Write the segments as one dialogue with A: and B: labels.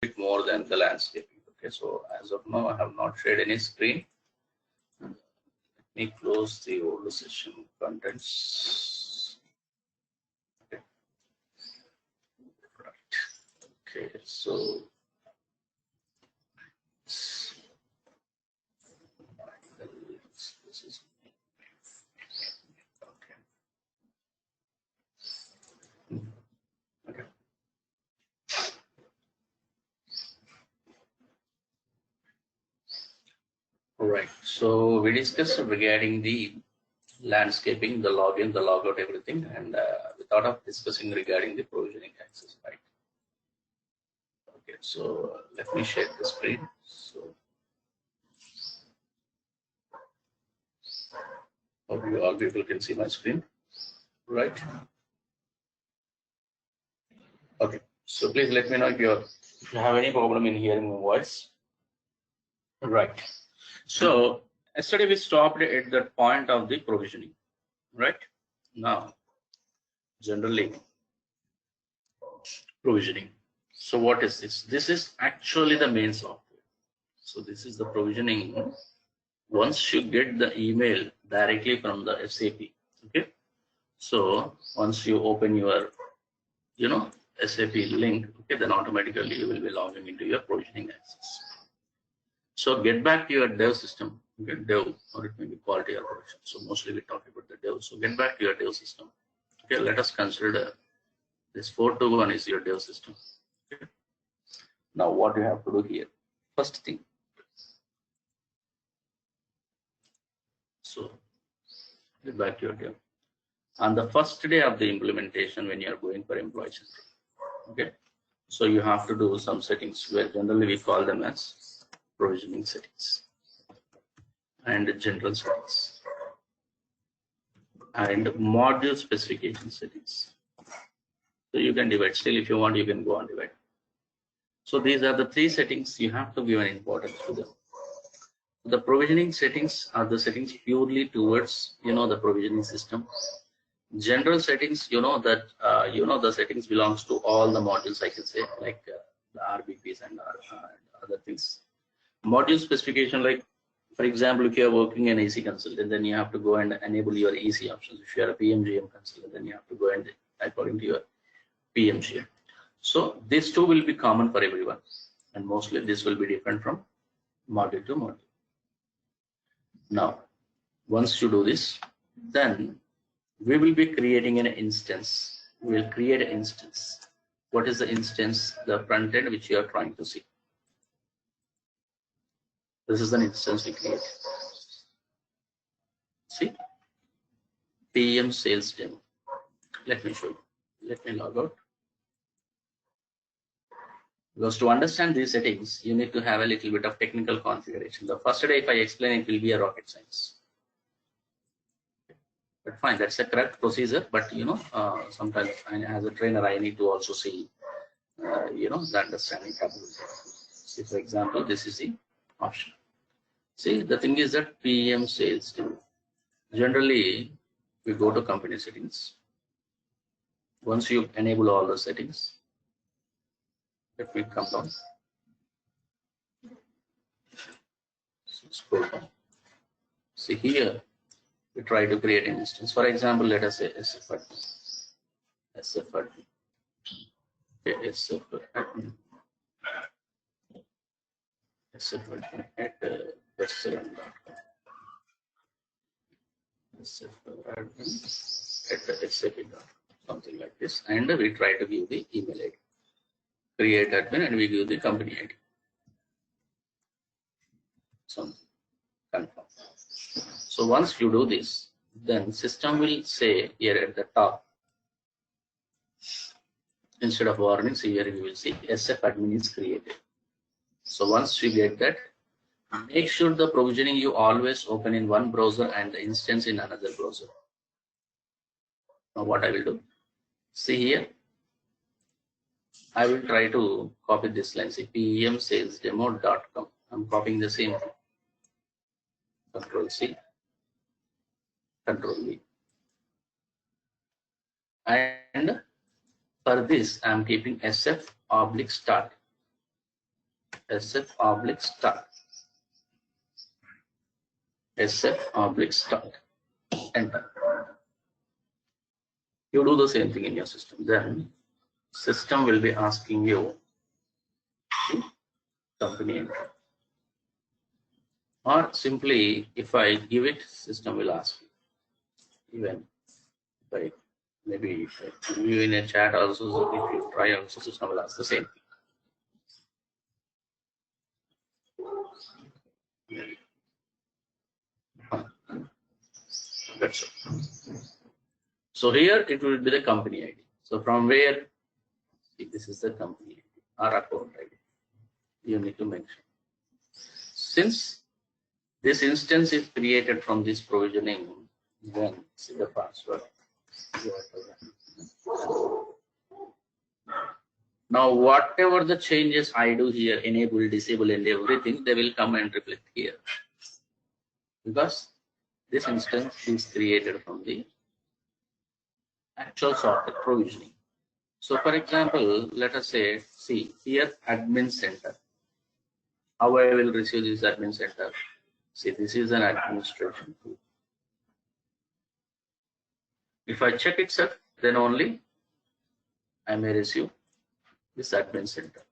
A: bit more than the landscaping. Okay, so as of now, I have not shared any screen. Let me close the old session contents. Okay, right. Okay, so this is okay. Okay. All right. So we discussed regarding the landscaping, the login, the logout, everything, and we thought of discussing regarding the provisioning access, right? Okay. So let me share the screen. So hope you all people can see my screen, right? Okay. So please let me know if you have any problem in hearing my voice. Right. So yesterday we stopped at that point of the provisioning, right? Now, generally provisioning. So what is this? This is actually the main software. So this is the provisioning. Once you get the email directly from the SAP, okay. So once you open your, SAP link, okay, then automatically you will be logging into your provisioning access. So get back to your dev system, okay, dev, or it may be quality or production. So mostly we talk about the dev. So get back to your dev system. Okay, let us consider this 421 is your dev system. Okay. Now what you have to do here? First thing. So get back to your dev. On the first day of the implementation, when you are going for employee center, okay, so you have to do some settings where generally we call them as provisioning settings and general settings and module specification settings. So you can divide. Still, if you want, you can go on divide. So these are the three settings you have to give an importance to them. The provisioning settings are the settings purely towards the provisioning system. General settings, that the settings belongs to all the modules, I can say, like the RBPs and other things. Module specification, like for example, if you are working an AC consultant, then you have to go and enable your AC options. If you are a PMGM consultant, then you have to go and according to your PMGM. So these two will be common for everyone, and mostly this will be different from module to module. Now, once you do this, then we will be creating an instance. We will create an instance. What is the instance? The front end which you are trying to see. This is an instance we create. See, PM sales demo. Let me show you. Let me log out. Because to understand these settings, you need to have a little bit of technical configuration. The first day, if I explain, it will be a rocket science. But fine, that's a correct procedure. But sometimes as a trainer, I need to also see, the understanding capability. See, for example, this is the option. See, the thing is that PM sales demo. Generally, we go to company settings. Once you enable all the settings, let me come down. So scroll down. See here, we try to create an instance. For example, let us say SF admin. Okay, SF admin. SF admin at western.com. SF admin at sap.com. Something like this. And we try to give the email ID. Create admin and we give the company ID. Something. Confirm. So once you do this, then system will say here at the top, instead of warnings, here you will see SF admin is created. So once you get that, make sure the provisioning you always open in one browser and the instance in another browser. Now what I will do, see here, I will try to copy this line, say pmsalesdemo.com. I'm copying the same thing. Control C, Control V. And for this, I'm keeping SF /start. sf/start. sf/start. Enter. You do the same thing in your system. Then system will be asking you the company entry. Or simply, if I give it, system will ask you. Even if I maybe if I give you in a chat also, so if you try also, system will ask the same thing. That's it. So here it will be the company ID. So from where? See, this is the company ID or account ID. You need to mention. Since this instance is created from this provisioning, then see the password. Now, whatever the changes I do here, enable, disable, and everything, they will come and reflect here. Because this instance is created from the actual software provisioning. So, for example, let us say, see here, admin center. How I will receive this admin center? See, this is an administration tool. If I check itself, then only I may receive this admin center,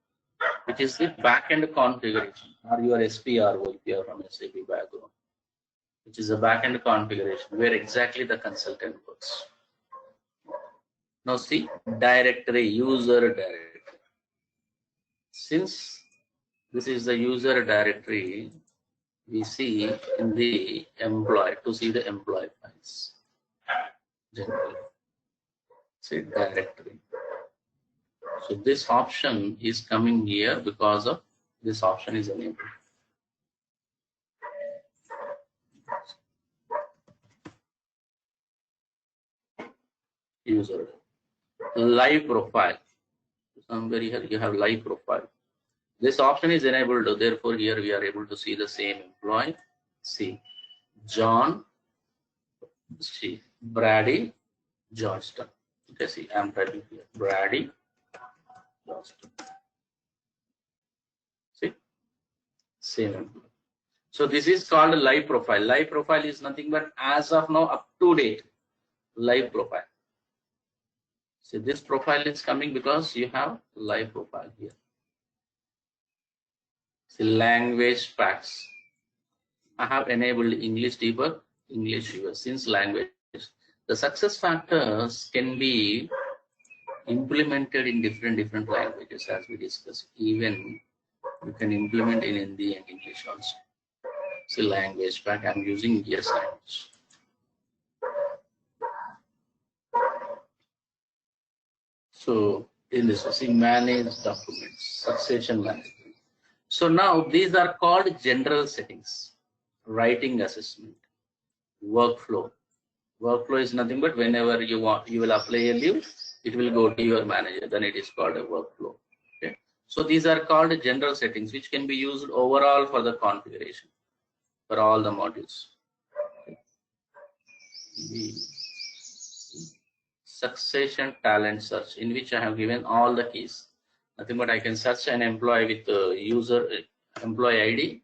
A: which is the backend configuration, or your SPRO if you are from SAP background, which is a backend configuration where exactly the consultant works. Now see, directory, user directory. Since this is the user directory, we see in the employee, to see the employee files. Generally, see directory. So this option is coming here because of this option is enabled. User live profile. Somewhere here you have live profile. This option is enabled, therefore here we are able to see the same employee. See, John, see, Brady, Johnston. Okay, see, I am typing here, Brady, Johnston. See, same employee. So this is called a live profile. Live profile is nothing but as of now up to date live profile. See, this profile is coming because you have live profile here. See, language packs. I have enabled English debug, English viewer. Since language, the success factors can be implemented in different languages as we discussed. Even you can implement in Hindi and English also. See, language pack. I'm using yes language. So in this, see, manage documents, succession management. So now these are called general settings. Writing assessment, workflow. Workflow is nothing but whenever you want, you will apply a leave, it will go to your manager. Then it is called a workflow. Okay. So these are called general settings, which can be used overall for the configuration for all the modules. Okay. The succession talent search, in which I have given all the keys. Nothing but I can search an employee with the user employee ID.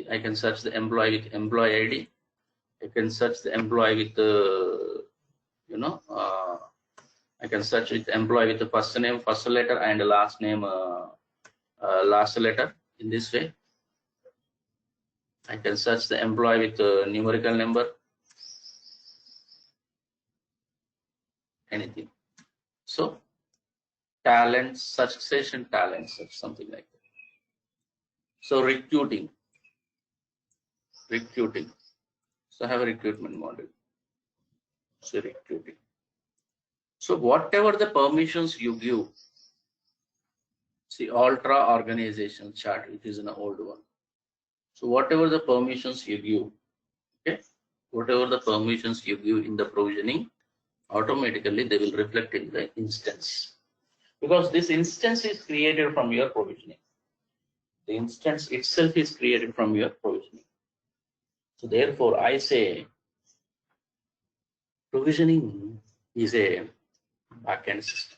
A: I can search the employee with employee ID. I can search the employee with the, I can search with employee with the first name, first letter, and the last name, last letter. In this way, I can search the employee with the numerical number, anything. So, talent, succession talent search, something like that. So, recruiting. So I have a recruitment model. So recruiting. So whatever the permissions you give, see, ultra organization chart, which is an old one. So whatever the permissions you give, okay, whatever the permissions you give in the provisioning, automatically they will reflect in the instance. Because this instance is created from your provisioning. The instance itself is created from your provisioning. So therefore, I say provisioning is a backend system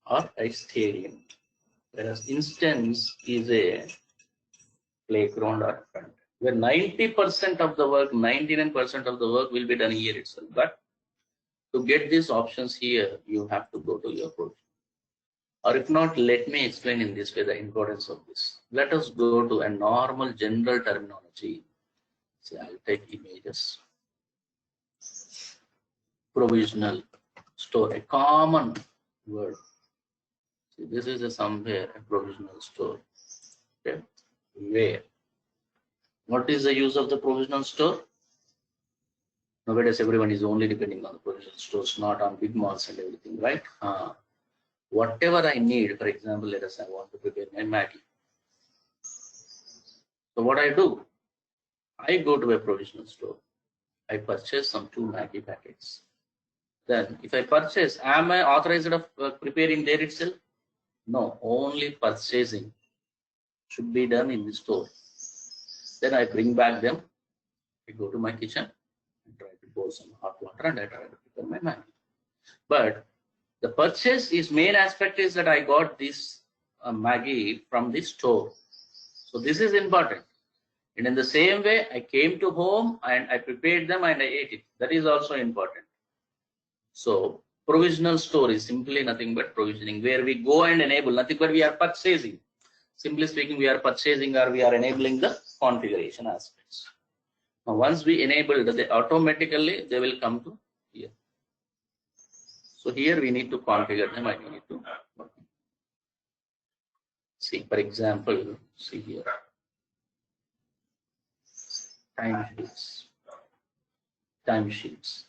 A: or a stadium. Whereas instance is a playground or front, where 90% of the work, 99% of the work will be done here itself. But to get these options here, you have to go to your provision. Or if not, let me explain in this way the importance of this. Let us go to a normal general terminology. See, I'll take images. Provisional store, a common word. See, this is a somewhere a provisional store. Okay. Where? What is the use of the provisional store? Nowadays, everyone is only depending on the provisional stores, not on big malls and everything, right? Whatever I need, for example, let us say I want to prepare my Maggi. So what I do, I go to a provisional store. I purchase some 2 Maggi packets. Then if I purchase, am I authorized of preparing there itself? No, only purchasing should be done in the store. Then I bring back them. I go to my kitchen and try to pour some hot water and I try to prepare my Maggi. But the purchase is main aspect is that I got this Maggi from the store. So this is important. And in the same way, I came to home and I prepared them and I ate it. That is also important. So provisional store is simply nothing but provisioning, where we go and enable nothing but we are purchasing. Simply speaking, we are purchasing or we are enabling the configuration aspects. Now, once we enable it, they automatically they will come to here. So here we need to configure them. I need to see, for example, see here. Timesheets.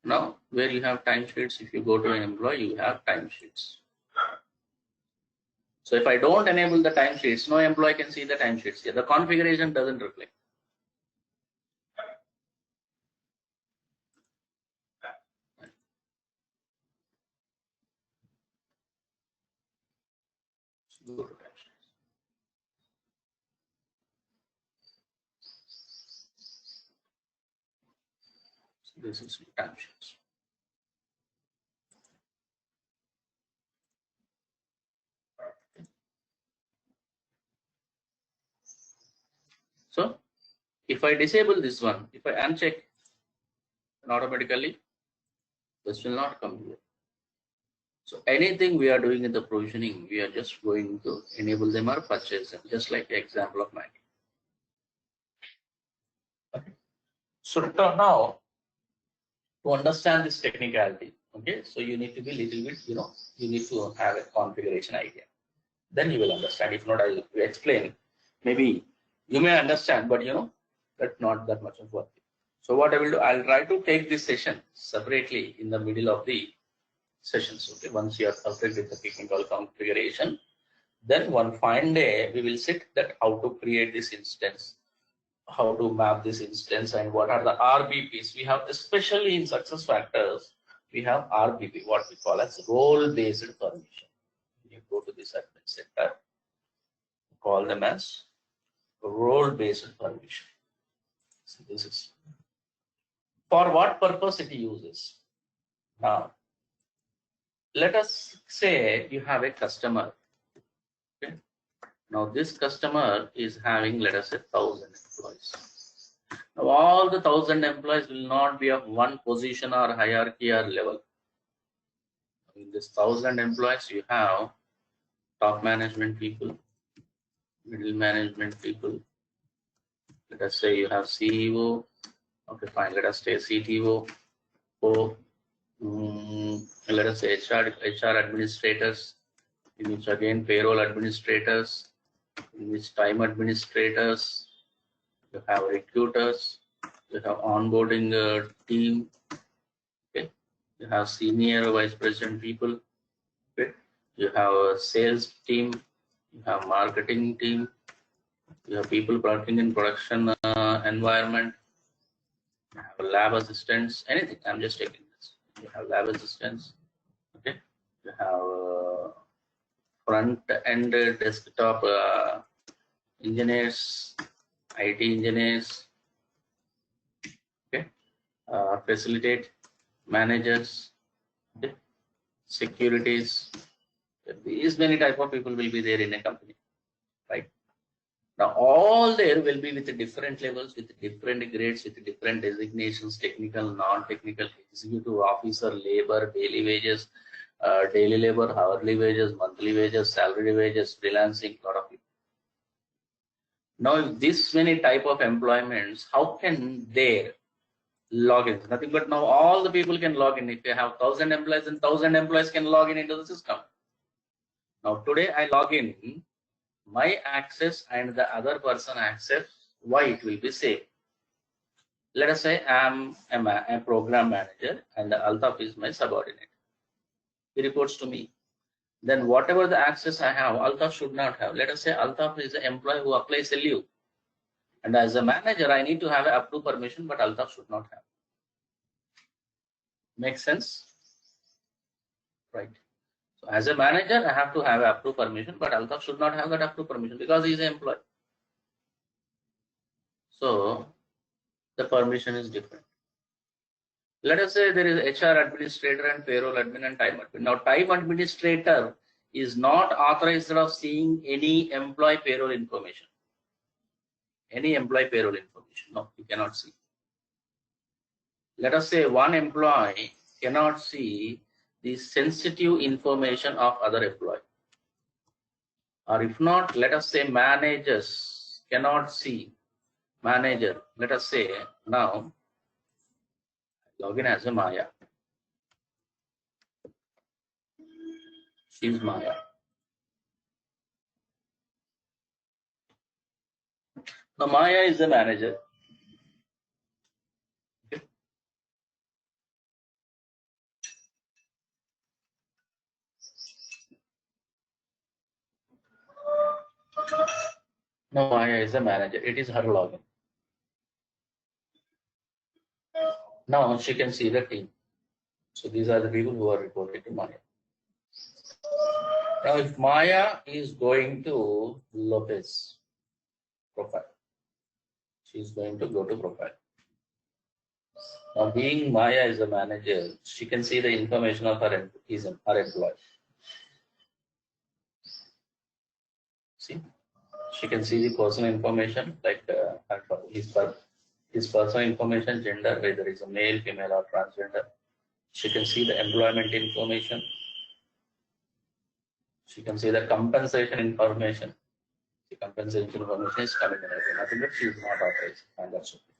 A: Now, where you have timesheets, if you go to an employee, you have timesheets. So if I don't enable the timesheets, no employee can see the timesheets here. The configuration doesn't reflect. So go to timesheets. So this is timesheets. So if I disable this one, if I uncheck, then automatically this will not come here. So anything we are doing in the provisioning, we are just going to enable them or purchase them, just like the example of Maggi. Okay. So now, to understand this technicality, okay, so you need to be little bit, you need to have a configuration idea. Then you will understand. If not, I will explain. Maybe you may understand, but that's not that much of work. So what I will do, I'll try to take this session separately in the middle of the sessions. Okay, once you are perfect with the technical configuration, then one fine day we will sit that how to create this instance, how to map this instance, and what are the RBPs. We have, especially in SuccessFactors, we have RBP, what we call as role-based permission. You go to this admin center, call them as role-based permission. So this is for what purpose it uses. Now, let us say you have a customer. Okay. Now this customer is having, let us say, 1,000 employees. Now all the 1,000 employees will not be of one position or hierarchy or level. In this 1,000 employees, you have top management people, middle management people. Let us say you have CEO. Okay, fine. Let us say CTO. Let us say HR administrators, in which again payroll administrators, in which time administrators. You have recruiters. You have onboarding team. Okay. You have senior vice president people. Okay. You have a sales team. You have marketing team. You have people working in production environment. You have lab assistants. Anything. I'm just taking this. You have lab assistants. Okay. You have front end desktop engineers, IT engineers. Okay. Facilitate managers. Okay. Securities. These many type of people will be there in a company, right? Now all there will be with different levels, with different grades, with different designations, technical, non-technical, executive officer, labor, daily wages, daily labor, hourly wages, monthly wages, salary wages, freelancing, lot of people. Now, if this many type of employments, how can they log in? Nothing but now all the people can log in. If you have 1,000 employees, then 1,000 employees can log in into the system. Now today I log in, my access and the other person access, why it will be same? Let us say I am a program manager and Altaf is my subordinate. He reports to me. Then whatever the access I have, Altaf should not have. Let us say Altaf is an employee who applies a leave. And as a manager, I need to have a approve permission, but Altaf should not have. Makes sense? Right. So as a manager, I have to have a approve permission, but Altaf should not have that approve permission because he is an employee. So the permission is different. Let us say there is HR administrator and payroll admin and time admin. Now time administrator is not authorized of seeing any employee payroll information. Any employee payroll information. No, you cannot see. Let us say one employee cannot see the sensitive information of other employee. Or if not, let us say managers cannot see. Manager, let us say now, login as a Maya. She's Maya. Now Maya is the manager. Okay. Now Maya is the manager. It is her login. Now she can see the team. So these are the people who are reported to Maya. Now if Maya is going to Lopez profile, she is going to go to profile. Now being Maya is the manager, she can see the information of her employee. See, she can see the personal information like his personal information, gender, whether it's a male, female, or transgender. She can see the employment information. She can see the compensation information. The compensation information is coming in. Nothing but she is not authorized, and that's okay.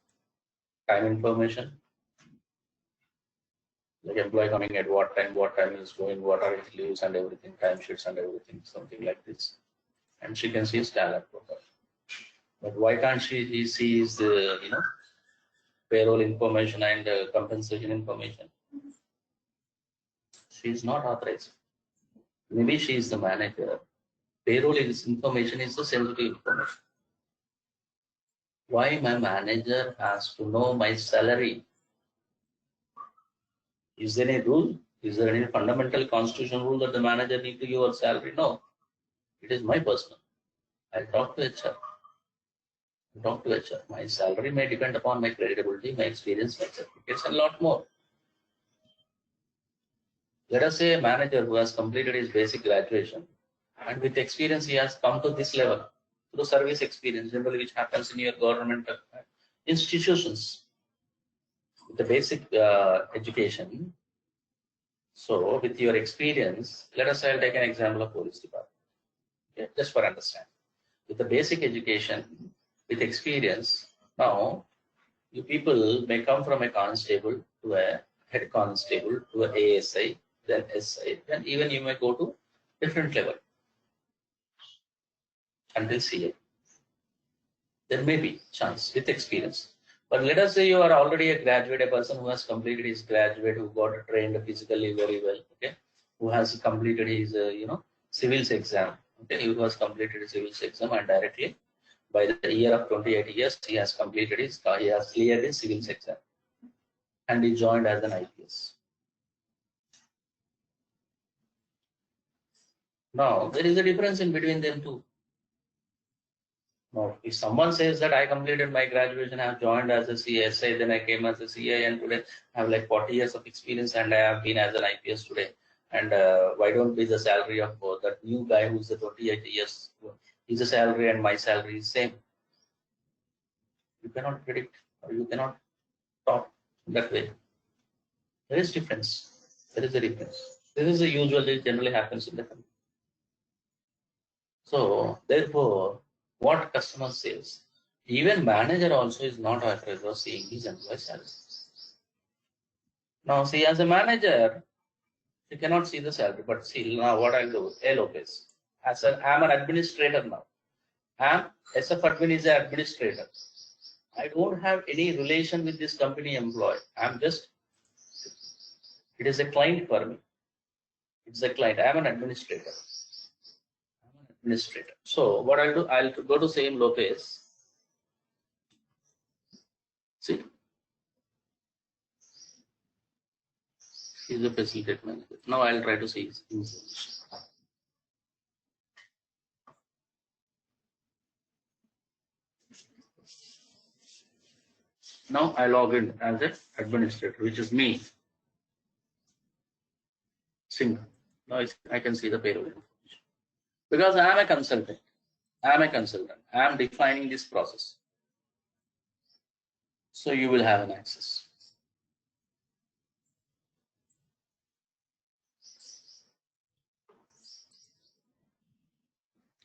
A: Time information, like employee coming at what time is going, what are his leaves and everything, time sheets and everything, something like this. And she can see his talent profile. But why can't she see his payroll information and compensation information? She is not authorized. Maybe she is the manager. Payroll information is the sensitive information. Why my manager has to know my salary? Is there any rule? Is there any fundamental constitutional rule that the manager need to give her salary? No. It is my personal. I talk to HR. My salary may depend upon my credibility, my experience, my certificates, and a lot more. Let us say a manager who has completed his basic graduation and with experience he has come to this level through service experience, generally which happens in your government institutions with the basic education. So with your experience, let us say I'll take an example of police department. Okay, just for understanding. With the basic education, with experience, now you people may come from a constable to a head constable to a ASI, then SI, then even you may go to different level until CA. There may be chance with experience. But let us say you are already a graduate, a person who has completed his graduate, who got trained physically very well, okay, who has completed his civils exam, okay, who has completed his civils exam and directly by the year of 28 years he has cleared his civils exam and he joined as an IPS. Now there is a difference in between them two. Now, if someone says that I completed my graduation, I have joined as a CSI, then I came as a CA, and today I have like 40 years of experience and I have been as an IPS today, And why don't be the salary of that new guy who's the 28 years, his salary and my salary is same? You cannot predict, or you cannot talk that way. There is difference. There is a difference. This is a usually generally happens in the company. So therefore, what customer says, even manager also is not afraid of seeing his employee salary. Now see, as a manager, you cannot see the salary, but see now what I'll do, Lopez. I'm an administrator now. SF admin is an administrator. I don't have any relation with this company employee. It is a client for me. It's a client. I'm an administrator. So what I'll do, I'll go to same Lopez. See, he's a facilitate manager. Now I'll try to see his information. Now I log in as an administrator, which is me. Sync. Now I can see the payroll information. Because I am a consultant. I am defining this process. So you will have an access.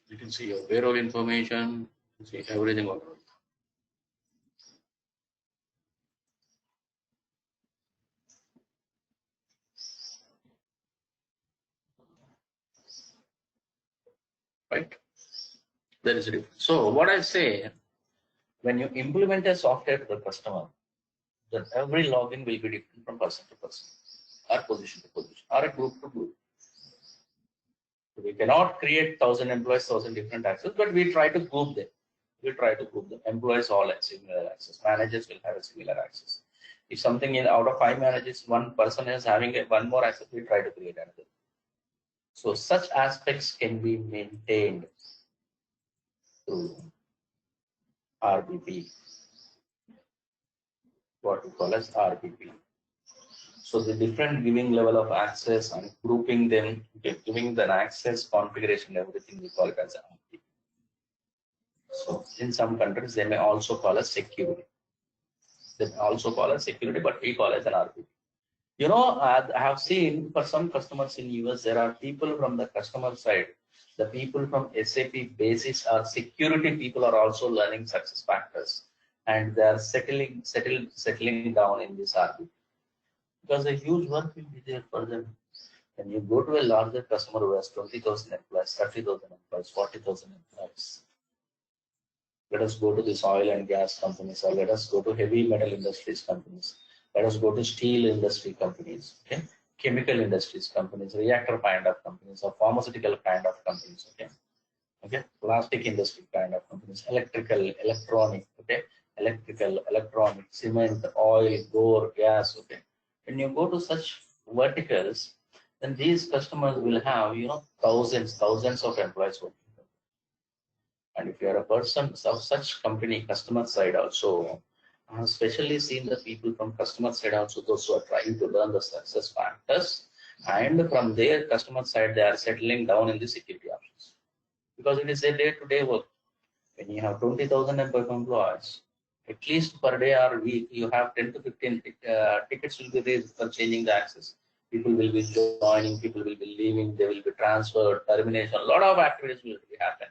A: You can see your payroll information, you see everything over. Right? There is a difference. So what I say, when you implement a software to the customer, then every login will be different from person to person, or position to position, or a group to group. So we cannot create 1,000 employees, 1,000 different access, but we try to group them. Employees all have similar access. Managers will have a similar access. If something in out of 5 managers, one person is having one more access, we try to create another. So such aspects can be maintained through RBP, what we call as RBP. So the different giving level of access and grouping them, giving the access configuration, everything we call it as RBP. So in some countries, they may also call us security. They may also call us security, but we call it as an RBP. You know, I have seen for some customers in US, there are people from the customer side. The people from SAP basis or security people are also learning success factors, and they are settling down in this RBP. Because a huge work will be there for them. When you go to a larger customer who has 20,000 employees, 30,000 employees, 40,000 employees, let us go to these oil and gas companies, or let us go to heavy metal industries companies. Let us go to steel industry companies, okay? Chemical industries companies, reactor kind of companies, or pharmaceutical kind of companies, okay? Plastic industry kind of companies, electrical, electronic, okay? Electrical, electronic, cement, oil, gold, gas, okay? When you go to such verticals, then these customers will have, you know, thousands of employees working. And if you are a person of such company, customer side also, I have especially seen the people from customer side also, those who are trying to learn the success factors, and from their customer side, they are settling down in the security options. Because it is a day-to-day work. When you have 20,000 employees, at least per day or week, you have 10 to 15 tickets will be raised for changing the access. People will be joining, people will be leaving, they will be transferred, termination, a lot of activities will happen.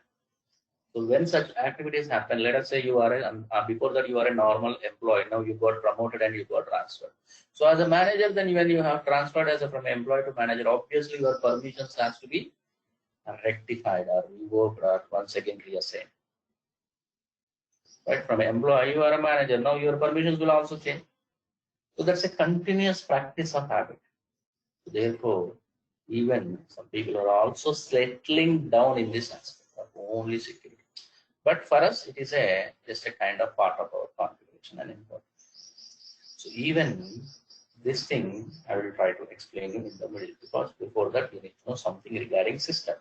A: So when such activities happen, let us say you are before that you are a normal employee, now you got promoted and you got transferred. So as a manager, then when you have transferred from employee to manager, obviously your permissions has to be rectified or revoked or once again reassigned. Right, from employee you are a manager, now your permissions will also change. So that's a continuous practice of habit. Therefore, even some people are also settling down in this aspect of only security. But for us, it is just a kind of part of our configuration and importance. So even this thing, I will try to explain in the middle, because before that, you need to know something regarding system.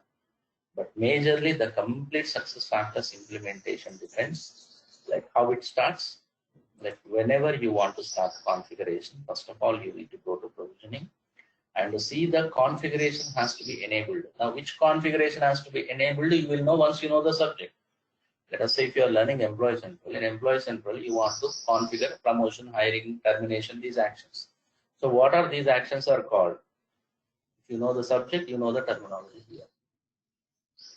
A: But majorly, the complete success factors implementation depends, like how it starts. Like whenever you want to start configuration, first of all, you need to go to provisioning. and see the configuration has to be enabled. Now, which configuration has to be enabled, you will know once you know the subject. Let us say if you are learning Employee Central, in Employee Central, you want to configure promotion, hiring, termination, these actions. So what are these actions are called? If you know the subject, you know the terminology here.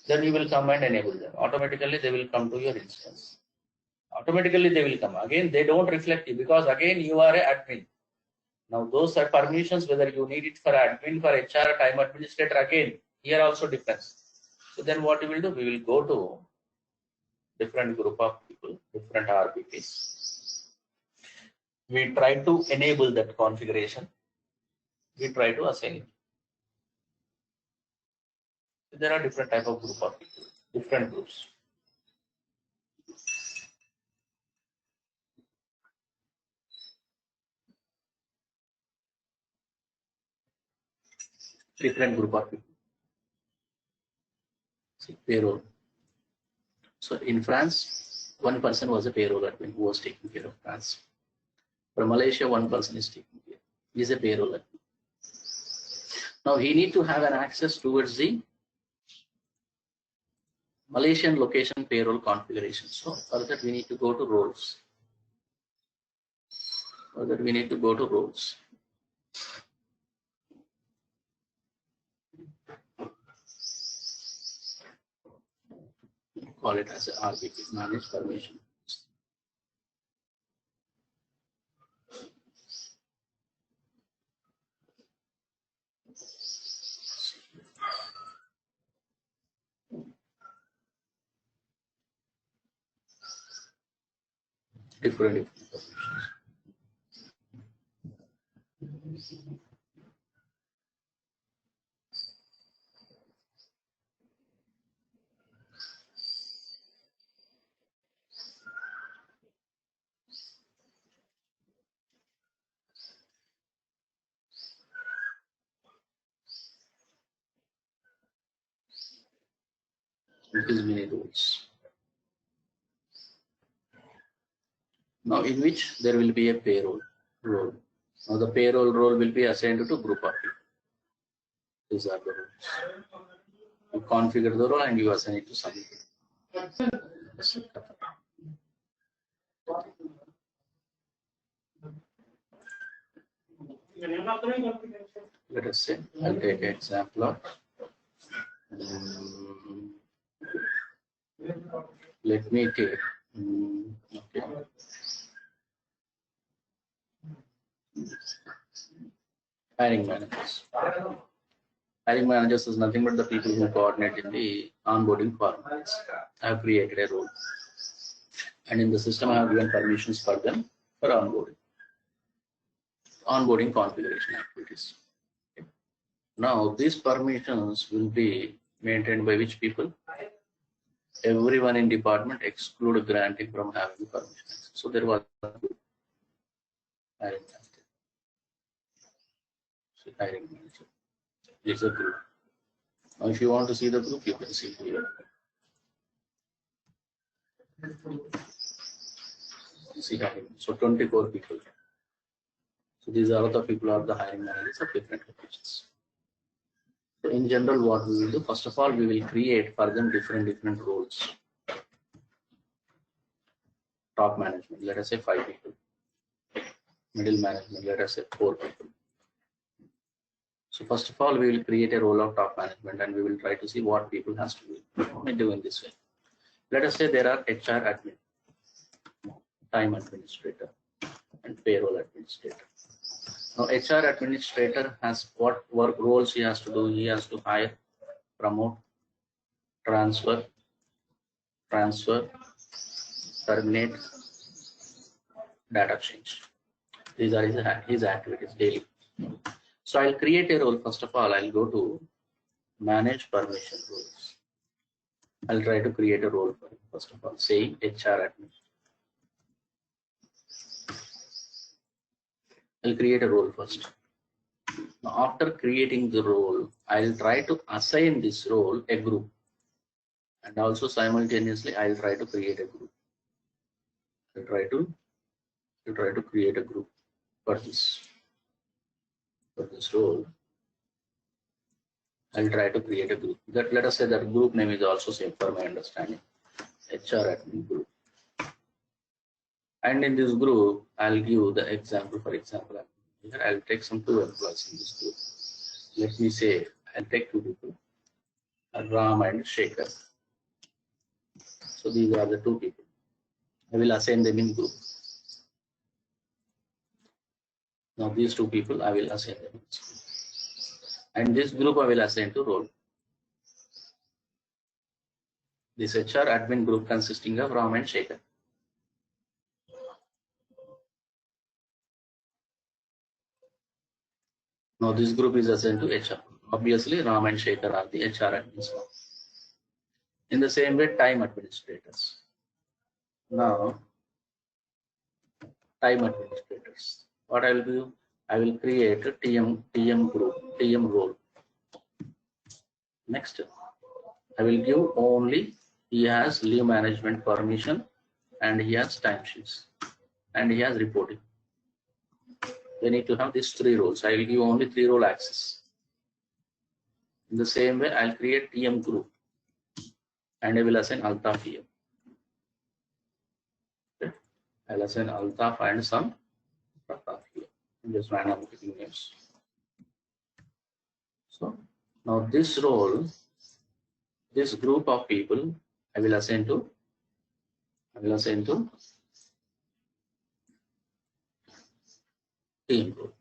A: Then you will come and enable them. Automatically, they will come to your instance. Automatically, they will come. Again, they don't reflect you because again, you are an admin. Now, those are permissions, whether you need it for admin, for HR, time administrator, again, here also depends. So then what we will do, we will go to different group of people, different RPPs. We try to enable that configuration. We try to assign it. So there are different type of group of people, different groups. Different group of people. See, payroll. So in France, one person was a payroll admin who was taking care of France. For Malaysia, one person is taking care. He is a payroll admin. Now he need to have an access towards the Malaysian location payroll configuration. So for that we need to go to roles. For that we need to go to roles. Call it as a RPP, manage permission. Different it is many roles. Now in which there will be a payroll role. Now the payroll role will be assigned to group of people. These are the roles. You configure the role and you assign it to somebody. Let us say, I'll take an example of, let me take, okay. Hiring managers. Hiring managers is nothing but the people who coordinate in the onboarding formats. I have created a role. And in the system, I have given permissions for them for onboarding. Onboarding configuration activities. Okay. Now, these permissions will be maintained by which people? Everyone in department exclude granting from having the permissions. So there was hiring manager. So hiring manager. It's a group. Now, if you want to see the group, you can see here. See hiring. So 24 people. So these are the people are the hiring managers of different locations. So in general, what we will do, first of all, we will create for them different roles. Top management, let us say 5 people. Middle management, let us say 4 people. So first of all, we will create a role of top management and we will try to see what people has to do. We do in this way. Let us say there are HR admin, time administrator, and payroll administrator. Now HR administrator has what work roles he has to do. He has to hire, promote, transfer, terminate, data change. These are his activities daily. So I'll create a role. First of all, I'll go to manage permission roles. I'll try to create a role for him. First of all, say HR admin. I'll create a role first. Now, after creating the role, I'll try to assign this role a group. And also simultaneously, I'll try to create a group. I'll try to create a group for this role. I'll try to create a group. That let us say that group name is also same for my understanding. HR admin group. And in this group, I'll give the example. For example, here I'll take some 2 employees in this group. Let me say I'll take 2 people, Ram and Shekhar. So these are the 2 people. I will assign them in group. Now these 2 people I will assign them in group. And this group I will assign to role. This HR admin group consisting of Ram and Shekhar. Now this group is assigned to HR. Obviously, Ram and Shekhar are the HR admins. In the same way, time administrators. Now, time administrators. What I will do? I will create a TM group, TM role. Next, I will give only he has leave management permission and he has timesheets and he has reporting. They need to have these 3 roles. I will give only 3 role access. In the same way, I'll create TM group and I will assign Altaf here. Okay. I'll assign Altaf and some Pratap here. Just random picking names. So now this role, this group of people, I will assign to team role.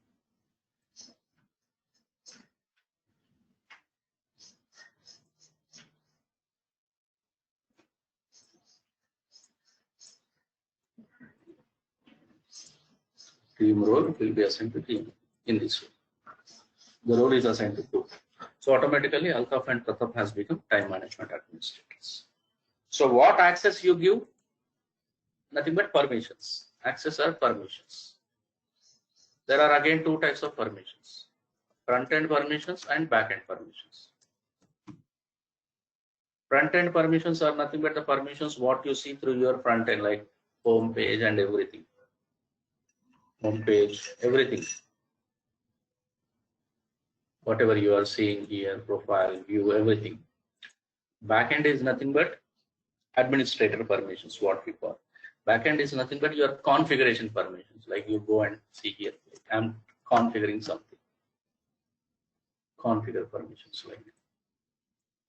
A: Team role will be assigned to team in this way. The role is assigned to group. So automatically Altaf and Pratap has become time management administrators. So what access you give? Nothing but permissions. Access are permissions. There are again 2 types of permissions. Front-end permissions and back-end permissions. Front-end permissions are nothing but the permissions what you see through your front-end, like home page and everything. Home page, everything. Whatever you are seeing here, profile, view, everything. Backend is nothing but administrator permissions, what we call. Backend is nothing but your configuration permissions, like you go and see here. I'm configuring something. Configure permissions like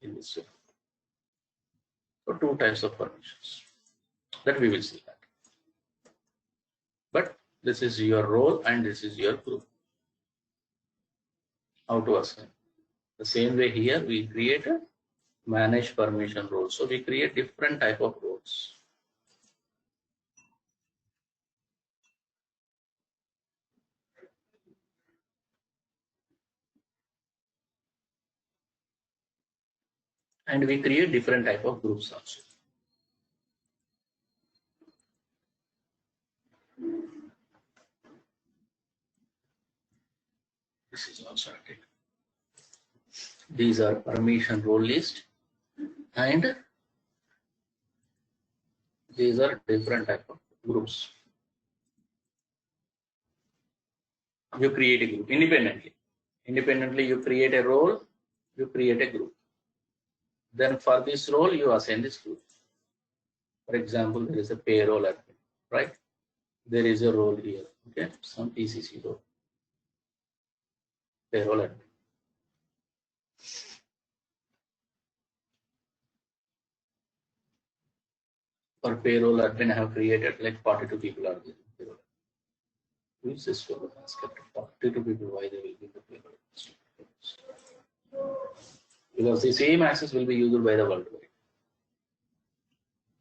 A: in this way. So 2 types of permissions that we will see that. But this is your role and this is your group. How to assign? The same way here we create a manage permission role. So we create different type of roles. And we create different type of groups also. This is also okay. These are permission role list and these are different type of groups. You create a group independently. Independently you create a role, you create a group. Then for this role you assign this group. For example, there is a payroll admin, right? There is a role here, okay? Some PCC role. Payroll admin. For payroll admin, I have created like 42 people are there. Payroll. Who is this for the basket? 42 people, why they will be the payroll? Because the same access will be used by the worldwide.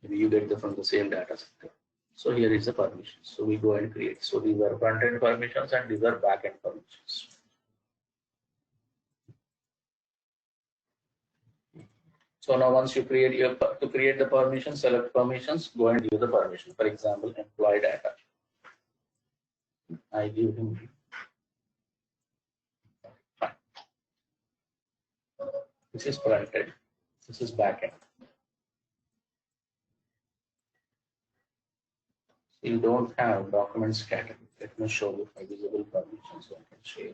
A: Maybe you get them from the same data center. So here is the permission. So we go and create. So these are front-end permissions and these are back-end permissions. So now once you create to create the permission, select permissions, go and give the permission. For example, employee data. I give him. This is front-end. This is back-end. You don't have documents category. Let me show you my visible permissions so I can share.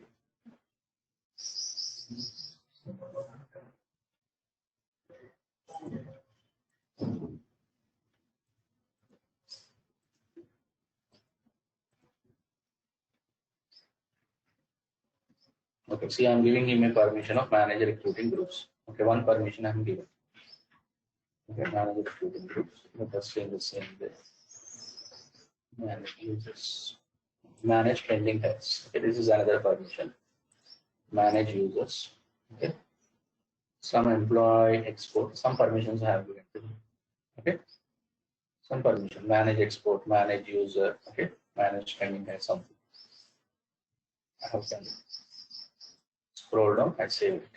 A: Okay, see, I'm giving him a permission of manage recruiting groups. Okay, one permission I'm giving. Okay, manage recruiting groups. Let us change the same way. Manage users. Manage pending heads. Okay, this is another permission. Manage users. Okay. Some employee export. Some permissions I have given to him. Okay. Some permission. Manage export. Manage user. Okay. Manage pending heads. Something. I have done it. Scroll down. I save it.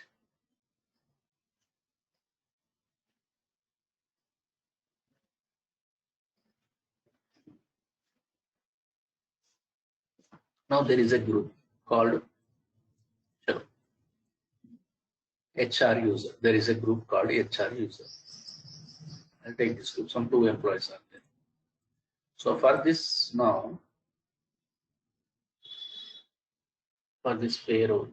A: Now there is a group called HR user. There is a group called HR user. I'll take this group. Some 2 employees are there. So for this now, for this payroll,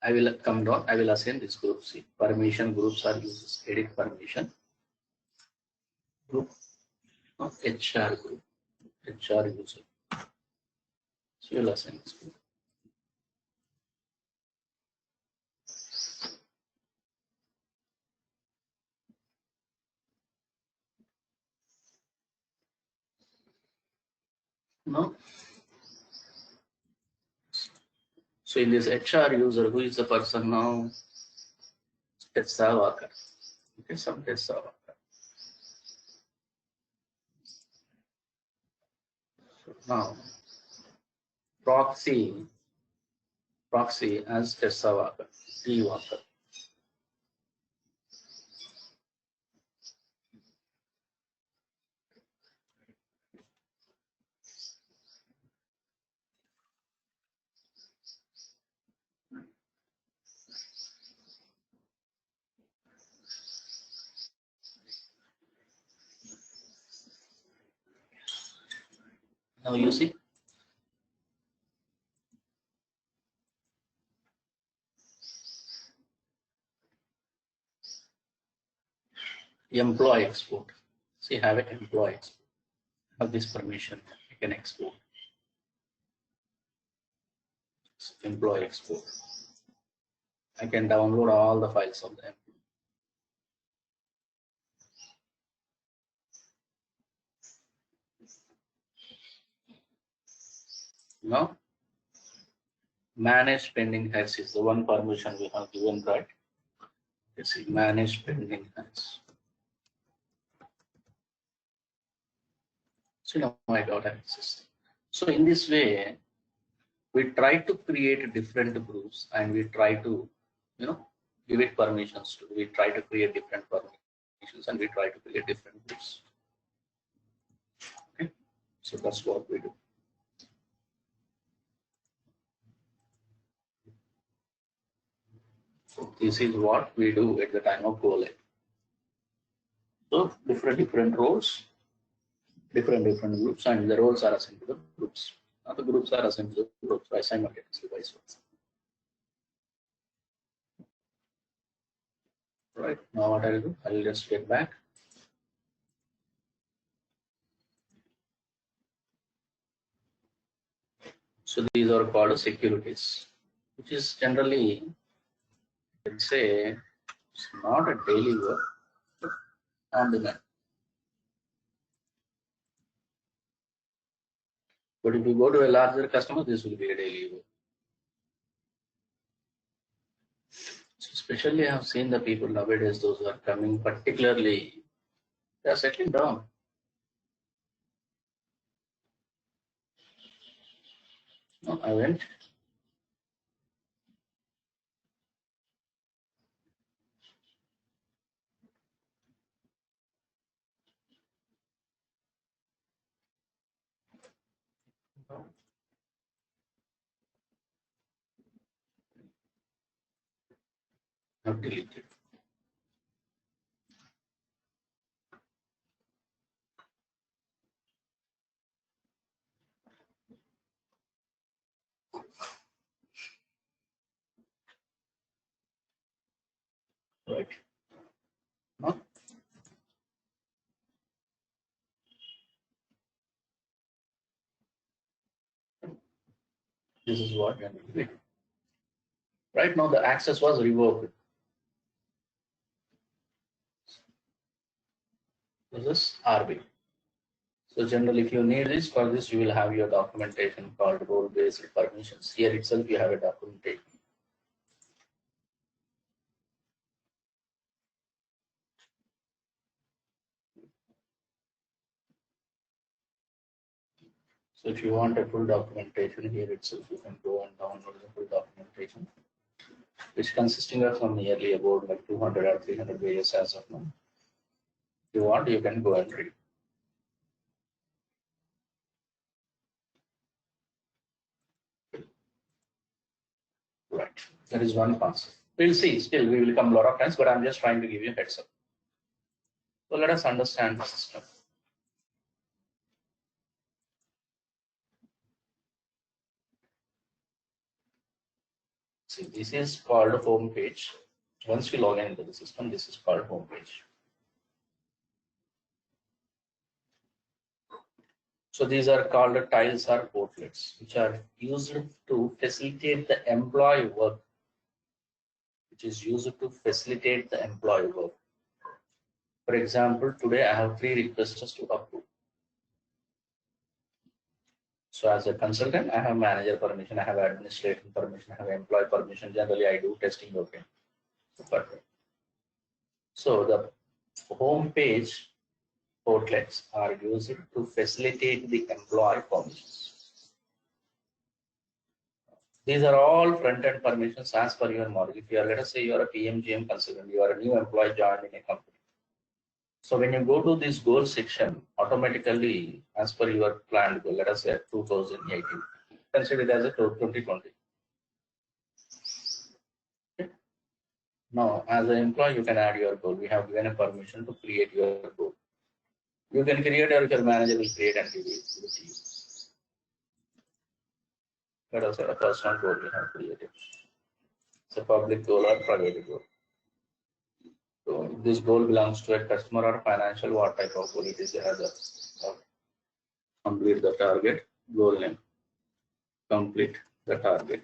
A: I will come down. I will assign this group. See, permission groups are users. Edit permission group of HR group. HR user. So you'll assign this group. Now, so in this HR user, who is the person now? Tessa worker. Okay, some Tessa worker. So now, proxy as Tessa worker, T worker. Now you see, employee export. See, have an employee export. Have this permission. You can export. Employee export. I can download all the files of them. Now, manage pending heads is the one permission we have given, right? Let's see, manage pending heads. So now I got access. So in this way, we try to create different groups and we try to, give it permissions to. We try to create different permissions and we try to create different groups. Okay, so that's what we do. So this is what we do at the time of go live. So different roles, different groups, and the roles are assigned to the groups. Now the groups are assigned to the groups by simultaneously vice versa. Right, now what I'll do, I'll just get back. So these are called securities, which is generally, let's say, it's not a daily work, but on demand. But if you go to a larger customer, this will be a daily work. So especially I have seen the people nowadays, those who are coming, particularly, they are settling down. No, I went. I've deleted. Right. No? This is what generally we do. Right now the access was revoked. This is RB. So generally, if you need this, for this you will have your documentation called role-based permissions. Here itself you have a documentation. So if you want a full documentation, here itself you can go and download the full documentation, which consisting of some nearly about like 200 or 300 pages as of now. If you want, you can go and read. Right. That is one concept. We'll see. Still, we will come a lot of times, but I'm just trying to give you a heads up. So let us understand the system. See, this is called home page. Once we log in into the system, this is called home page. So these are called tiles or portlets, which are used to facilitate the employee work. Which is used to facilitate the employee work. For example, today I have 3 requests to approve. So as a consultant, I have manager permission, I have administrator permission, I have employee permission. Generally, I do testing. Okay. So the home page portlets are used to facilitate the employee permissions. These are all front-end permissions as per your model. If you are, let us say, you are a PMGM consultant, you are a new employee joined in a company. So when you go to this goal section, automatically, as per your planned goal, let us say 2018, consider it as a 2020. Okay. Now, as an employee, you can add your goal. We have given a permission to create your goal. You can create, or your manager will create and give it to you. Let us say a personal goal we have created. It's a public goal or private goal. So this goal belongs to a customer or financial, what type of goal it is as a complete the target, goal name, complete the target,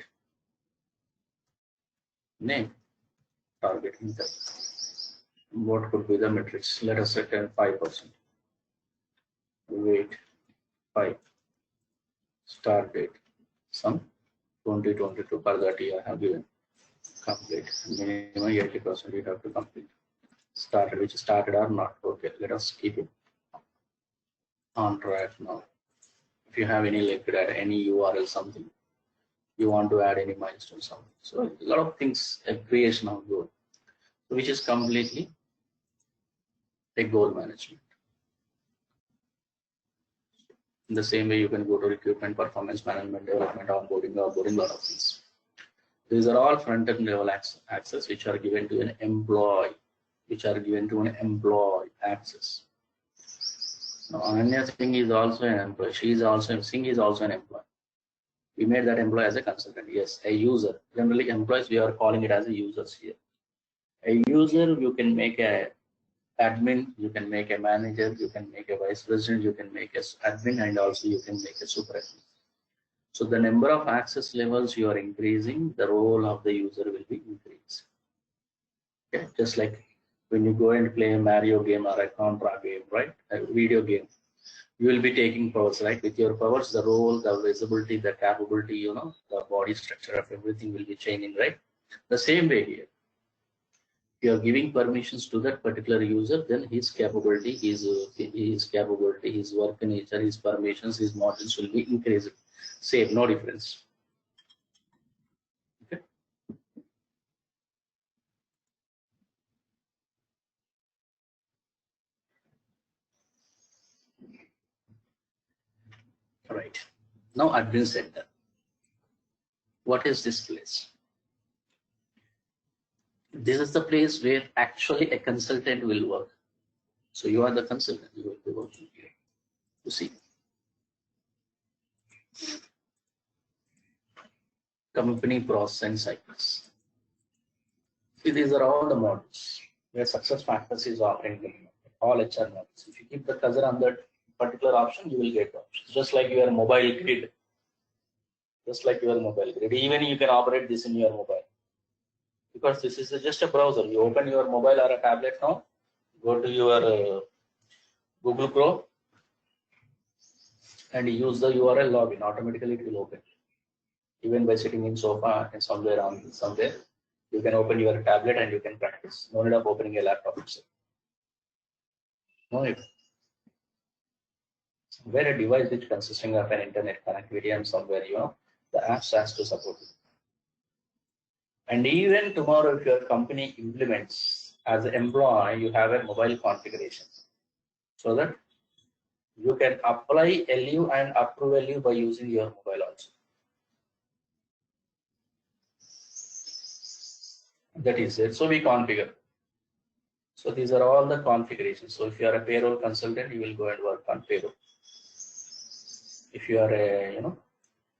A: name, target intent. What could be the metrics? Let us say 5%. Weight 5. Start date some 2022 per that year I have given. Complete. Minimum 80% you have to complete. Started, which started or not. Okay, let us keep it on track now. If you have any linked at any URL something, you want to add any milestone something. So a lot of things, a creation of goal, which is completely a goal management. In the same way, you can go to recruitment, performance management, development, onboarding, a lot of things. These are all front-end level access which are given to an employee, access. Now, Ananya Singh is also an employee. Singh is also an employee. We made that employee as a consultant. Yes, a user. Generally, employees, we are calling it as a users here. A user, you can make a admin, you can make a manager, you can make a vice president, you can make a admin, and also you can make a supervisor. So the number of access levels you are increasing, the role of the user will be increased. Okay, just like when you go and play a Mario game or a Contra game, right? A video game, you will be taking powers, right? With your powers, the role, the visibility, the capability, the body structure of everything will be changing, right? The same way here. If you are giving permissions to that particular user, then his capability, his work nature, his permissions, his modules will be increased. Same, no difference. Okay. All right. Now admin center. What is this place? This is the place where actually a consultant will work. So you are the consultant, you will be working here. You see. Company process and cycles. See, these are all the models where success factors is offering them. All HR models. If you keep the cursor on that particular option, you will get the options. Just like your mobile grid. Just like your mobile grid. Even you can operate this in your mobile. Because this is just a browser. You open your mobile or a tablet now, go to your Google Chrome and use the URL login. Automatically it will open. Even by sitting in sofa and somewhere, you can open your tablet and you can practice. No need of opening a laptop itself. No need. Somewhere a device which consisting of an internet connectivity and somewhere, the apps has to support it. And even tomorrow, if your company implements as an employee, you have a mobile configuration so that you can apply LU and approve LU by using your mobile also. That is it. So we configure. So these are all the configurations. So if you are a payroll consultant, you will go and work on payroll. If you are a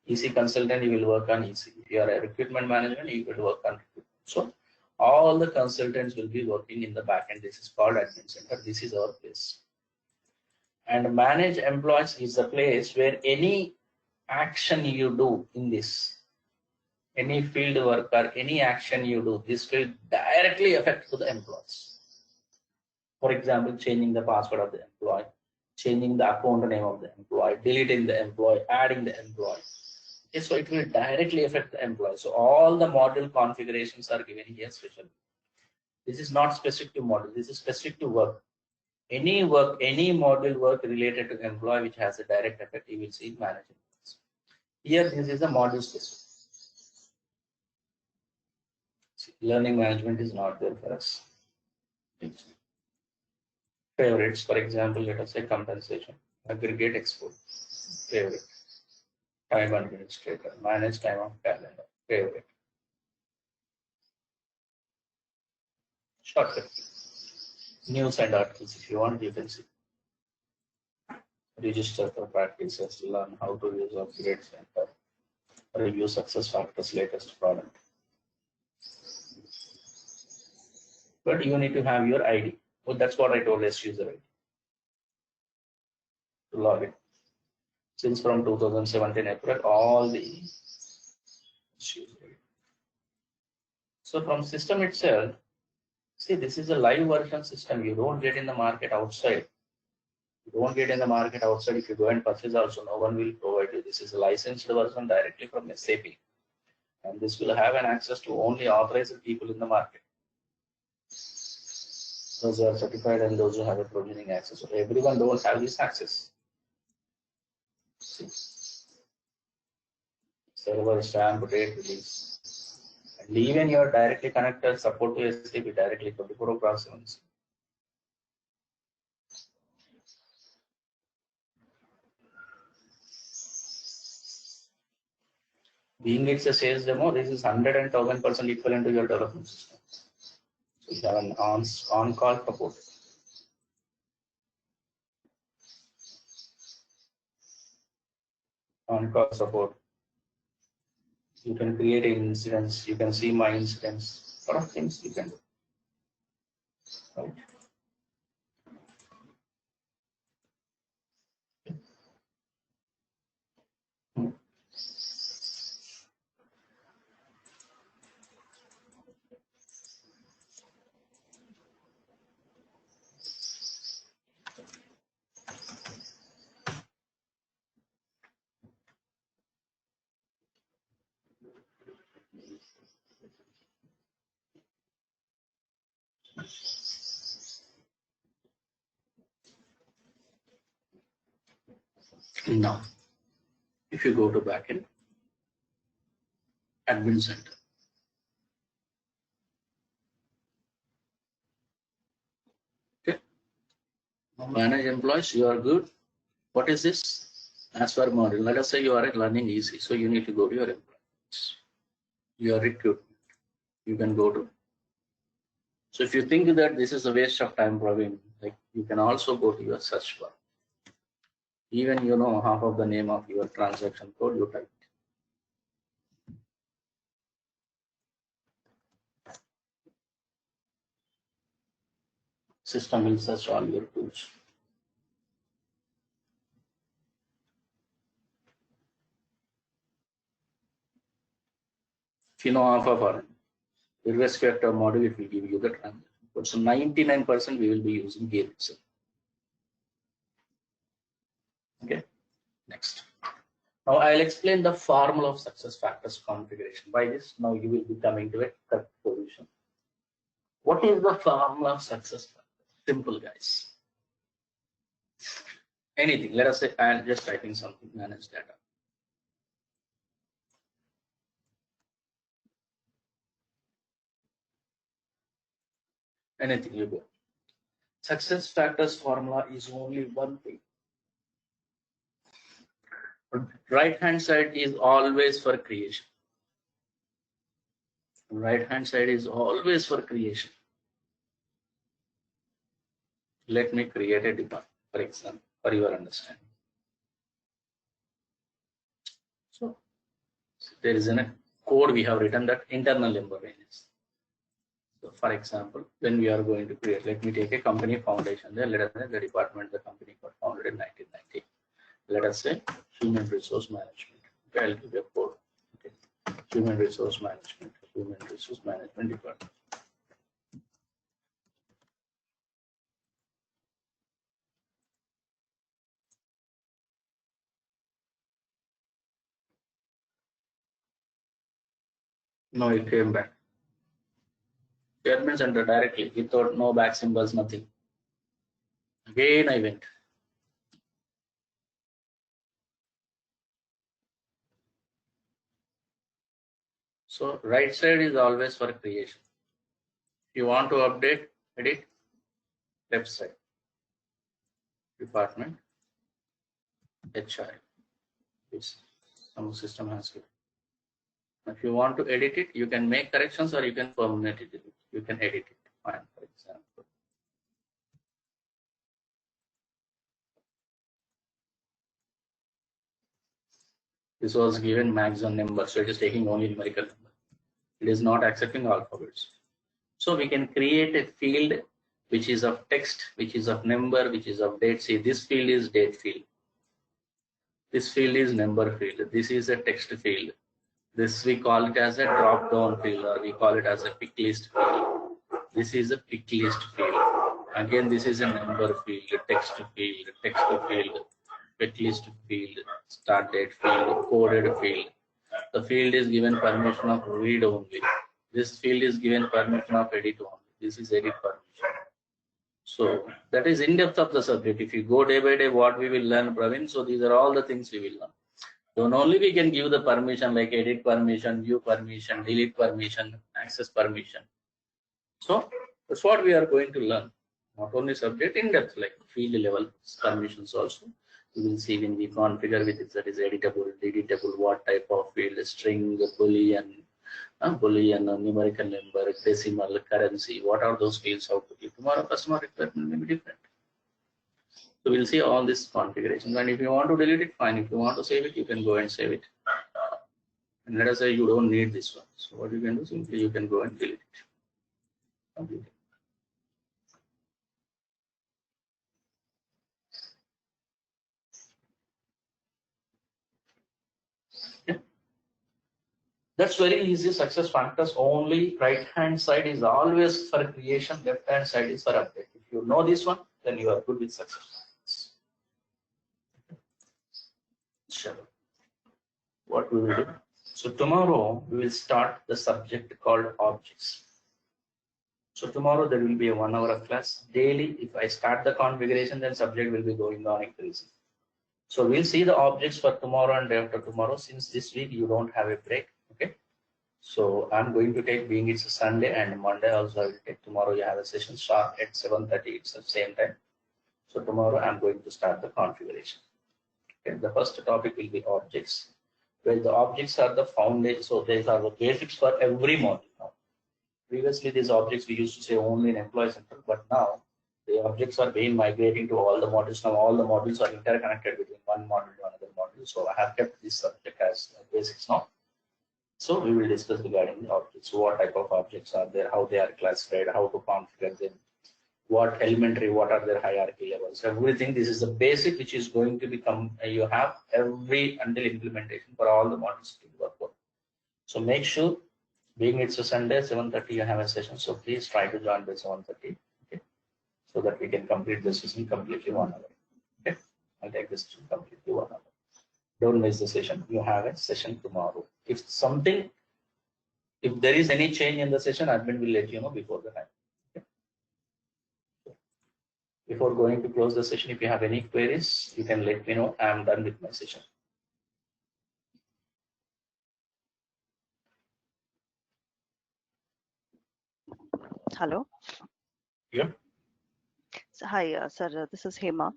A: EC consultant, you will work on EC. If you are a recruitment management, you will work on recruitment. So all the consultants will be working in the backend. This is called admin center. This is our place. And manage employees is the place where any action you do in this, any field work or any action you do, this will directly affect to the employees. For example, changing the password of the employee, changing the account name of the employee, deleting the employee, adding the employee. Okay, so it will directly affect the employee. So all the module configurations are given here specially. This is not specific to model. This is specific to work. Any work, any module work related to employee which has a direct effect, you will see in management. Here, this is a module specific. Learning management is not there for us. Favorites, for example, let us say compensation, aggregate export, favorite, time administrator, manage time of calendar, favorite. Shortcut. News and articles, if you want, you can see. Register for practices, learn how to use upgrade center, review success factors, latest product. But you need to have your ID. Well, that's what I told as user ID. To log in. Since from 2017 April, all the user ID. So from system itself, see, this is a live version system. You don't get in the market outside. You don't get in the market outside. If you go and purchase also, no one will provide you. This is a licensed version directly from SAP. And this will have an access to only authorized people in the market. Those who are certified and those who have a provisioning access. So everyone don't have this access. See. Server stamp date release. And even your directly connected support to SAP directly 24/7. Being it's a sales demo, this is 110,000% equivalent to your development system. So you have an on-call support. On-call support. You can create incidents. You can see my incidents. A lot of things you can do. Right. Now, if you go to backend, admin center. Okay. Now manage employees, you are good. What is this? As per module. Let us say you are learning easy. So you need to go to your employees. Your recruitment. You can go to. So if you think that this is a waste of time, probably, like you can also go to your search bar. Even half of the name of your transaction code you type. system will search all your tools. If you know alpha for irrespective of model, it will give you the transaction. But so 99% we will be using here itself. Okay, next. Now I'll explain the formula of success factors configuration. By this, now you will be coming to a correct solution. What is the formula of success factors? Simple, guys. Anything. Let us say I'm just typing something, manage data. Anything you go. Success factors formula is only one thing. Right hand side is always for creation. Right hand side is always for creation. Let me create a department, for example, for your understanding. So there is a code we have written that internal member ranges. So for example, when we are going to create, let me take a company foundation there. Let us say the department, the company got founded in 1990. Let us say human resource management. Okay, I'll give you a code. Okay. Human resource management department. No, it came back. Chairman center directly without no back symbols, nothing. Again, I went. So right side is always for creation. If you want to update, edit, left side. Department, HR. It's some system has given. If you want to edit it, you can make corrections or you can permanent it. You can edit it. Fine, for example. This was given maximum number, so it is taking only numerical number. It is not accepting alphabets. So we can create a field which is of text, which is of number, which is of date. See, this field is date field. This field is number field. This is a text field. This we call it as a drop down field, or we call it as a pick list field. This is a pick list field. Again, this is a number field, text field, pick list field, start date field, coded field. The field is given permission of read only. This field is given permission of edit only. This is edit permission. So that is in depth of the subject. If you go day by day, what we will learn, Praveen. So these are all the things we will learn. Then only we can give the permission like edit permission, view permission, delete permission, access permission. So that's what we are going to learn. Not only subject in depth, like field level permissions also. We will see when we configure with it, that is editable, delete,able, what type of field, string, boolean, numerical number, decimal, currency, what are those fields, how to give. Tomorrow customer requirement may be different. So we'll see all these configurations. And if you want to delete it, fine. If you want to save it, you can go and save it. And let us say you don't need this one. So what you can do, simply you can go and delete it. Completely. That's very easy. Success factors only. Right hand side is always for creation, left hand side is for update. If you know this one, then you are good with success factors. Sure. What we will do? So tomorrow we will start the subject called objects. So tomorrow there will be a 1 hour of class daily. If I start the configuration, then subject will be going on increasing. So we'll see the objects for tomorrow and day after tomorrow. Since this week you don't have a break, okay? So I'm going to take, being it's a Sunday and Monday also I will take. Tomorrow you have a session sharp at 7:30. It's the same time. So tomorrow I'm going to start the configuration. Okay. The first topic will be objects. Well, the objects are the foundation. So these are the basics for every module now. Previously, these objects we used to say only in Employee Central, but now the objects are being migrating to all the modules. Now all the modules are interconnected between one module to another module. So I have kept this subject as basics now. So we will discuss regarding the objects. So what type of objects are there, how they are classified, how to configure them, what elementary, what are their hierarchy levels, everything. This is the basic which is going to become, you have every until implementation for all the modules to work for. So make sure, being it's a Sunday, 7:30 you have a session, so please try to join by 7:30, okay, so that we can complete the session completely 1 hour. Okay, I'll take this session completely 1 hour. Don't miss the session. You have a session tomorrow. If there is any change in the session, admin will let you know before the time. Before going to close the session, if you have any queries, you can let me know. I am done with my session.
B: Hello.
A: Yeah.
B: Hi, sir. This is Hema.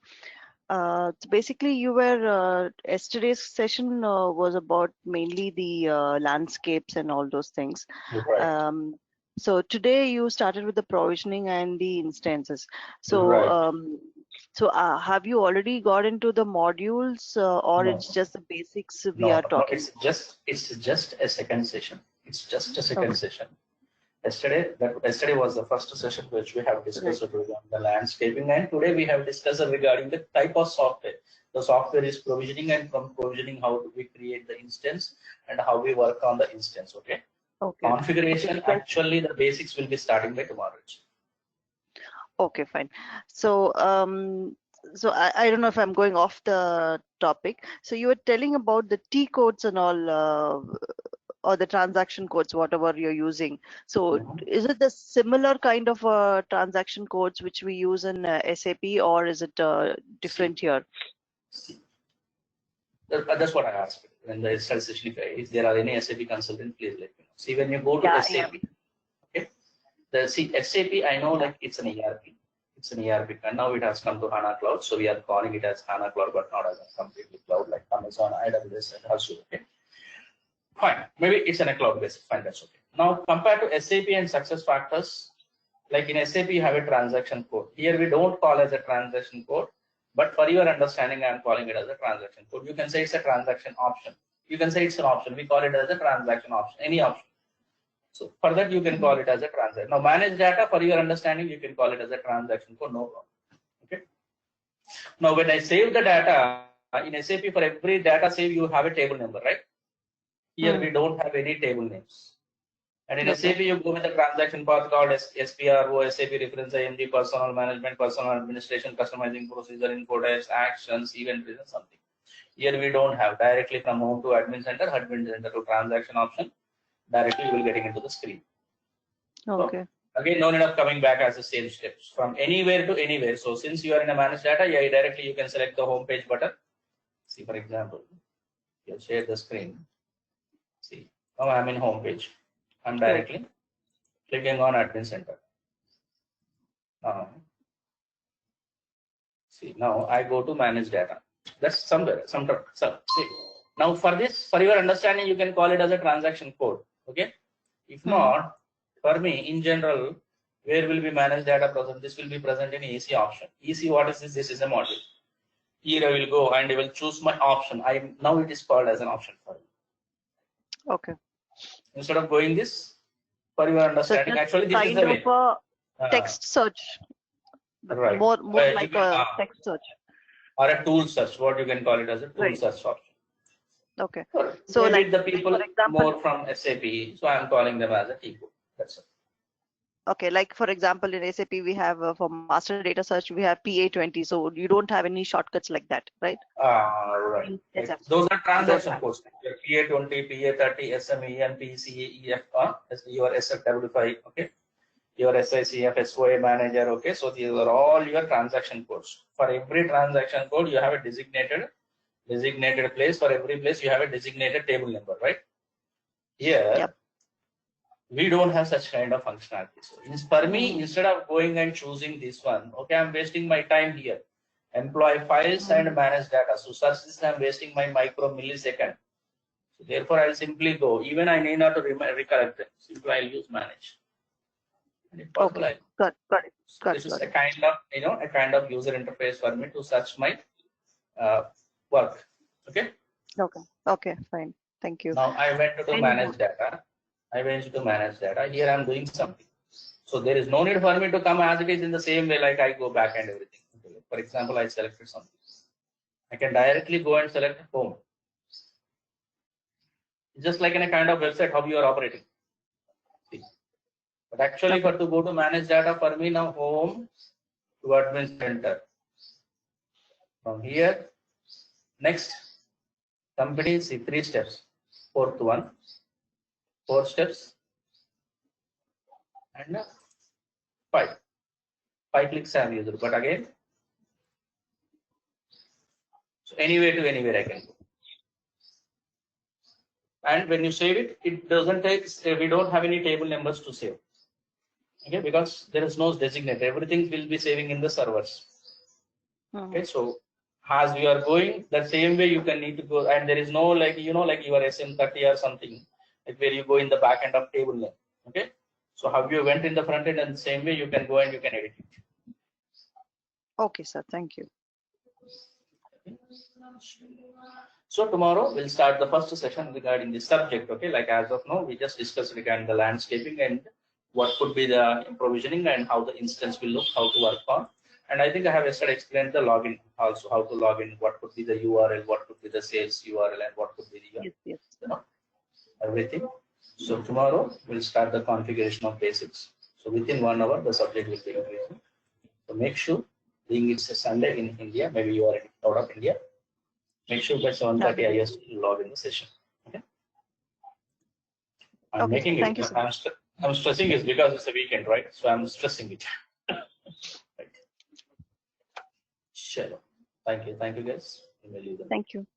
B: So basically, yesterday's session was about mainly the landscapes and all those things.
A: Right.
B: So today you started with the provisioning and the instances. So
A: Right.
B: have you already got into the modules, or
A: No.
B: it's just the basics we
A: No.
B: are
A: No.
B: talking?
A: It's just a second session. It's just a second
B: Okay.
A: session. Yesterday was the first session which we have discussed regarding the landscaping, and today we have discussed regarding the type of software. The software is provisioning, and from provisioning, how do we create the instance and how we work on the instance. Okay.
B: Okay.
A: Configuration,
B: Okay,
A: actually the basics will be starting by tomorrow.
B: Okay, fine. So, so I don't know if I'm going off the topic. So you were telling about the T codes and all, or the transaction codes, whatever you're using. So is it the similar kind of transaction codes which we use in SAP, or is it different here?
A: See, that's what I asked. When the session, if there are any SAP consultant, please let me know. See, when you go to SAP, okay, SAP, I know like it's an ERP. It's an ERP, and now it has come to HANA Cloud. So we are calling it as HANA Cloud, but not as a completely cloud like Amazon, AWS, and Azure. Okay, fine. Maybe it's in a cloud basis. Fine, that's okay. Now compared to SAP and success factors, like in SAP you have a transaction code. Here we don't call as a transaction code, but for your understanding, I'm calling it as a transaction code. You can say it's a transaction option. You can say it's an option. We call it as a transaction option, any option. So for that, you can call it as a transaction. Now, manage data, for your understanding, you can call it as a transaction code, no problem. Okay. Now, when I save the data in SAP, for every data save, you have a table number, right? Here we don't have any table names. And in SAP, you go with the transaction path called SPRO, SAP reference IMG, personal management, personal administration, customizing procedure, info text, actions, event reason, something. Here we don't have directly from home to admin center to transaction option. Directly you will getting into the screen.
B: Okay.
A: So, again, no need of coming back as the same steps from anywhere to anywhere. So since you are in a managed data, yeah, directly you can select the home page button. See, for example, you'll share the screen. See, now I'm in home page. I'm directly clicking on admin center. See, now I go to manage data. That's somewhere, so see. Now for this, for your understanding, you can call it as a transaction code. Okay. If not, for me, in general, where will be managed data present? This will be present in EC option. EC, what is this? This is a module. Here I will go and I will choose my option. Now it is called as an option for me.
B: Okay.
A: Instead of going this, for your understanding,
B: So
A: actually this is the way.
B: Text search.
A: Right.
B: More like a text search.
A: Or a tool search, what you can call it as a tool search option.
B: Okay.
A: So maybe like the people like more from SAP, so I'm calling them as a T code. That's it. Okay,
B: like for example, in SAP we have for master data search we have PA20, so you don't have any shortcuts like that, right?
A: Right. Those are transaction codes. Your PA20, PA30, SME, PCE, your SFW5, okay. Your SICF, SOA manager, okay. So these are all your transaction codes. For every transaction code, you have a designated place. For every place, you have a designated table number, right? Here, we don't have such kind of functionality. So for me, instead of going and choosing this one, okay, I'm wasting my time here. Employee files and manage data. So such this, I'm wasting my micro millisecond. So therefore, I'll simply go. Even I need not to recollect them. Simply, I'll use manage. And if possible,
B: okay. Got it.
A: This is a kind of a kind of user interface for me to search my work. Okay.
B: Okay. Fine. Thank you.
A: Now I went to manage data. Here I'm doing something. So there is no need for me to come as it is in the same way, like I go back and everything. Okay. For example, I selected something. I can directly go and select home. Just like in a kind of website, how you are operating. See. But actually, for to go to manage data, for me now home to admin center. From here, next company, see 3 steps. Fourth one, 4 steps, and 5. 5 clicks I am used. But again, so anywhere to anywhere I can go. And when you save it, it doesn't take, we don't have any table numbers to save. Okay, because there is no designate. Everything will be saving in the servers. Okay, so as you are going, the same way you can need to go, and there is no like, you know, like your SM30 or something, like where you go in the back end of table name. Okay, so how you went in the front end, and the same way you can go and you can edit it.
B: Okay, sir. Thank you.
A: So tomorrow we'll start the first session regarding the subject. Okay, like as of now, we just discussed regarding the landscaping and what could be the provisioning and how the instance will look, how to work on. And I think I have yesterday explained the login also, how to log in, what could be the URL, what could be the sales URL, and what could be the
B: Yes.
A: you know, everything. So tomorrow we'll start the configuration of basics. So within 1 hour, the subject will be increasing. So make sure, being it's a Sunday in India, maybe you are out of India, make sure by 7:30 IS log in the session. Okay. I'm
B: Okay,
A: making
B: thank
A: it.
B: you, sir.
A: I'm stressing it because it's a weekend, right? So I'm stressing it. Right. Sure. Thank you. Thank you, guys.
B: Thank you.